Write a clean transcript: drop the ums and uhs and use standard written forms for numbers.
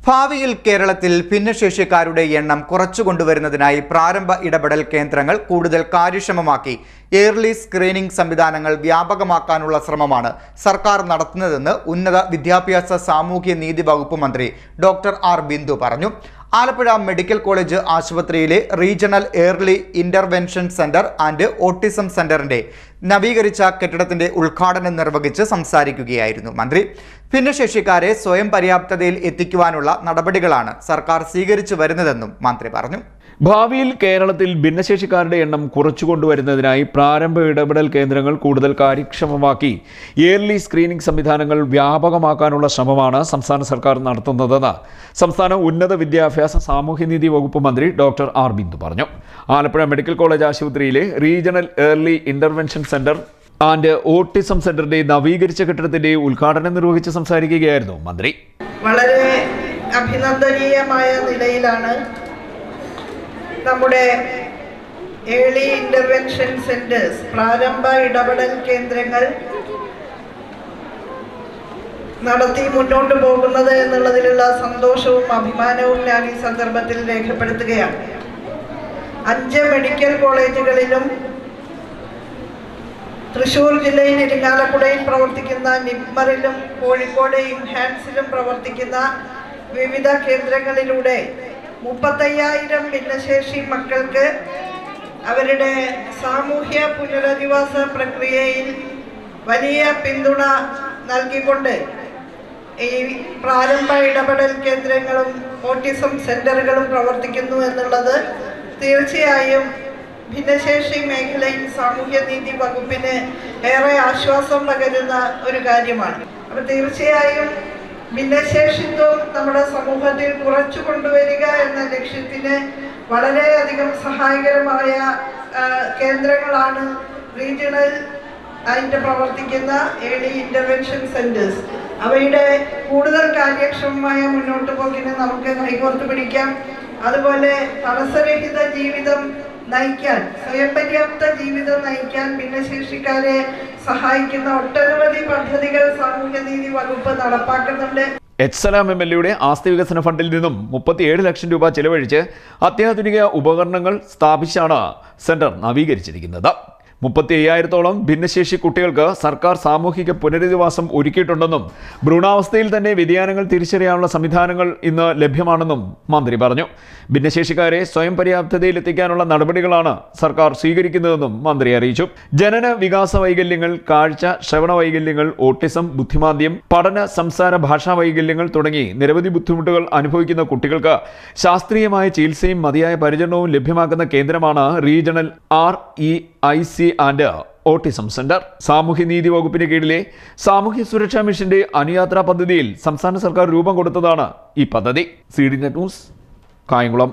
ഭാവിയിൽ കേരളത്തിൽ ഭിന്നശേഷിക്കാരുടെ എണ്ണം കുറച്ചുകൊണ്ടുവരുന്നതിനായി പ്രാരംഭ ഇടപെടൽ കേന്ദ്രങ്ങൾ കൂടുതൽ കാര്യക്ഷമമാക്കി ഏർലി സ്ക്രീനിംഗ് സംവിധാനങ്ങൾ വ്യാപകമാക്കാനുള്ള ശ്രമമാണ് സർക്കാർ നടത്തുന്നതെന്ന് ഉന്നത വിദ്യാഭ്യാസ സാമൂഹ്യ നീതി വകുപ്പ് മന്ത്രി ഡോക്ടർ ആർ ബിന്ദു പറഞ്ഞു. ആലപ്പുഴ മെഡിക്കൽ കോളേജ് ആശുപത്രിയിലെ regional early intervention centre and autism സെന്ററിന്റെ നവീകരിച്ച കെട്ടിടത്തിന്റെ ഉദ്ഘാടനം നിർവഹിച്ച് സംസാരിക്കുകയായിരുന്നു മന്ത്രി. ഭിന്നശേഷിക്കാരെ സ്വയം പര്യാപ്തതയിൽ എത്തിക്കുവാനുള്ള നടപടികളാണ് സർക്കാർ സ്വീകരിച്ചു വരുന്നതെന്നും മന്ത്രി പറഞ്ഞു. ഭാവിയിൽ കേരളത്തിൽ ഭിന്നശേഷിക്കാരുടെ എണ്ണം കുറച്ചുകൊണ്ടുവരുന്നതിനായി പ്രാരംഭ ഇടപെടൽ കേന്ദ്രങ്ങൾ കൂടുതൽ കാര്യക്ഷമമാക്കി ഏർലി സ്ക്രീനിംഗ് സംവിധാനങ്ങൾ വ്യാപകമാക്കാനുള്ള ശ്രമമാണ് സംസ്ഥാന സർക്കാർ നടത്തുന്നതെന്ന് സംസ്ഥാന ഉന്നത വിദ്യാഭ്യാസ സാമൂഹ്യനീതി വകുപ്പ് മന്ത്രി ഡോക്ടർ ആർ ബിന്ദു പറഞ്ഞു. ആലപ്പുഴ മെഡിക്കൽ കോളേജ് ആശുപത്രിയിലെ regional early intervention centre and autism സെന്ററിന്റെ നവീകരിച്ച കെട്ടിടത്തിന്റെ ഉദ്ഘാടനം നിർവഹിച്ച് സംസാരിക്കുകയായിരുന്നു മന്ത്രി. വളരെ അഭിനന്ദനീയമായ നിലയിലാണ് നമ്മുടെ ഏർലി ഇന്റർവെൻഷൻ സെന്റേഴ്സ്, പ്രാരംഭ ഇടപെടൽ കേന്ദ്രങ്ങൾ നടത്തി മുന്നോട്ട് പോകുന്നത് എന്നുള്ളതിലുള്ള സന്തോഷവും അഭിമാനവും ഞാൻ ഈ സന്ദർഭത്തിൽ രേഖപ്പെടുത്തുകയാണ്. 5 മെഡിക്കൽ കോളേജുകളിലും തൃശ്ശൂർ ജില്ലയിൽ ഇരിങ്ങാലക്കുടയിൽ പ്രവർത്തിക്കുന്ന നിപ്മറിലും കോഴിക്കോട് ഇൻഹാൻസിലും പ്രവർത്തിക്കുന്ന വിവിധ കേന്ദ്രങ്ങളിലൂടെ 35,000 ഭിന്നശേഷി മക്കൾക്ക് അവരുടെ സാമൂഹ്യ പുനരധിവാസ പ്രക്രിയയിൽ വലിയ പിന്തുണ നൽകിക്കൊണ്ട് ഈ പ്രാരംഭ ഇടപെടൽ കേന്ദ്രങ്ങളും ഓട്ടിസം സെന്ററുകളും പ്രവർത്തിക്കുന്നു എന്നുള്ളത് തീർച്ചയായും ഭിന്നശേഷി മേഖലയിൽ സാമൂഹ്യനീതി വകുപ്പിന് ഏറെ ആശ്വാസം പകരുന്ന ഒരു കാര്യമാണ്. അപ്പോൾ തീർച്ചയായും ഭിന്നശേഷിത്വം നമ്മുടെ സമൂഹത്തിൽ കുറച്ചു കൊണ്ടുവരിക എന്ന ലക്ഷ്യത്തിന് വളരെയധികം സഹായകരമായ കേന്ദ്രങ്ങളാണ് റീജിയണൽ ആയിട്ട് പ്രവർത്തിക്കുന്ന ഏർലി ഇന്റർവെൻഷൻ സെന്റേഴ്സ്. അവയുടെ കൂടുതൽ കാര്യക്ഷമമായ മുന്നോട്ട് പോക്കിന് നമുക്ക് കൈകോർത്ത് പിടിക്കാം. അതുപോലെ തടസ്സരഹിത ജീവിതം നയിക്കാൻ, സ്വയം പര്യാപ്ത ജീവിതം നയിക്കാൻ ഭിന്നശേഷിക്കാരെ സഹായിക്കുന്ന ഒട്ടനവധി പദ്ധതികൾ സാമൂഹ്യനീതി വകുപ്പ് നടപ്പാക്കുന്നുണ്ട്. എച്ച് എംഎൽഎയുടെ ആസ്തി വികസന ഫണ്ടിൽ നിന്നും 37 ലക്ഷം രൂപ ചെലവഴിച്ച് അത്യാധുനിക ഉപകരണങ്ങൾ സ്ഥാപിച്ചാണ് സെന്റർ നവീകരിച്ചിരിക്കുന്നത്. 35,000-ഓളം ഭിന്നശേഷി കുട്ടികൾക്ക് സർക്കാർ സാമൂഹിക പുനരധിവാസം ഒരുക്കിയിട്ടുണ്ടെന്നും ഭ്രൂണാവസ്ഥയിൽ തന്നെ വ്യതിയാനങ്ങൾ തിരിച്ചറിയാനുള്ള സംവിധാനങ്ങൾ ഇന്ന് ലഭ്യമാണെന്നും മന്ത്രി പറഞ്ഞു. ഭിന്നശേഷിക്കാരെ സ്വയം പര്യാപ്തതയിൽ എത്തിക്കാനുള്ള നടപടികളാണ് സർക്കാർ സ്വീകരിക്കുന്നതെന്നും മന്ത്രി അറിയിച്ചു. ജനന വികാസ വൈകല്യങ്ങൾ, കാഴ്ച ശ്രവണ വൈകല്യങ്ങൾ, ഓട്ടിസം, ബുദ്ധിമാന്ദ്യം, പഠന സംസാര ഭാഷാ വൈകല്യങ്ങൾ തുടങ്ങി നിരവധി ബുദ്ധിമുട്ടുകൾ അനുഭവിക്കുന്ന കുട്ടികൾക്ക് ശാസ്ത്രീയമായ ചികിത്സയും മതിയായ പരിചരണവും ലഭ്യമാക്കുന്ന കേന്ദ്രമാണ് regional REIC and autism centre. സാമൂഹ്യനീതി വകുപ്പിന് കീഴിലെ സാമൂഹ്യ സുരക്ഷാ മിഷന്റെ അനുയാത്രാ പദ്ധതിയിൽ സംസ്ഥാന സർക്കാർ രൂപം കൊടുത്തതാണ് ഈ പദ്ധതി. CDNet news, Kayamkulam.